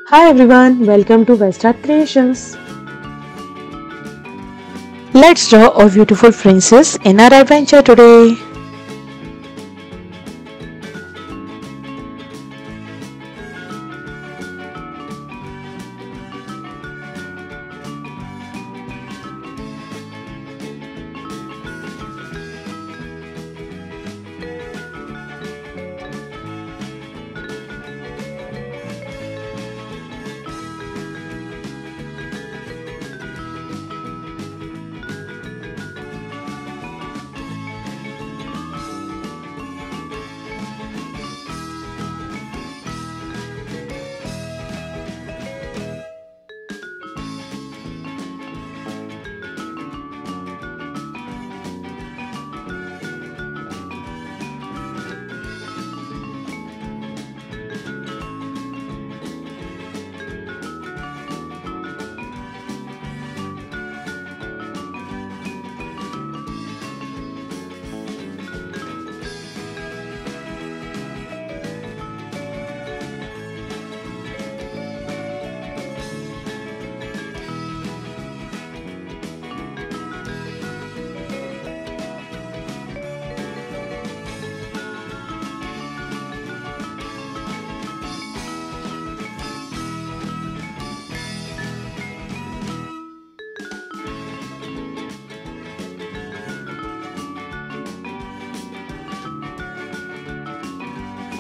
Hi everyone, welcome to Best Art Creations. Let's draw a beautiful princess in our adventure today.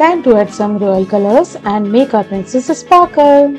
Time to add some royal colors and make our princess sparkle.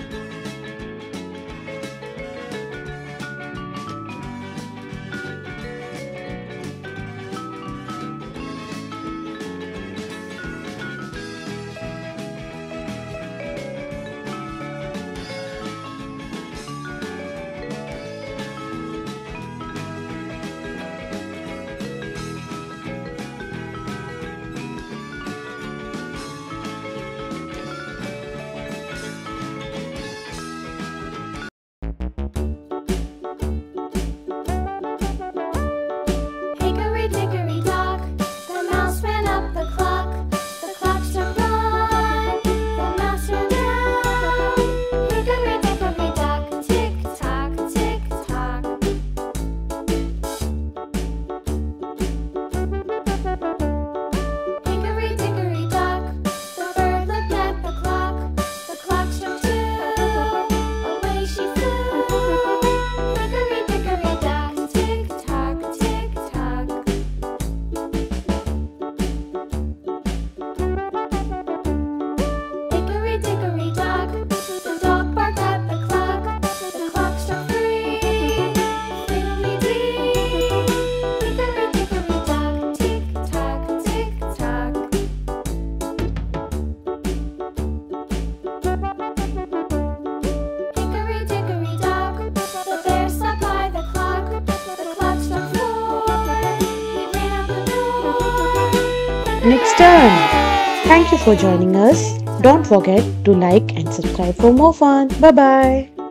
Next turn. Thank you for joining us. Don't forget to like and subscribe for more fun. Bye bye.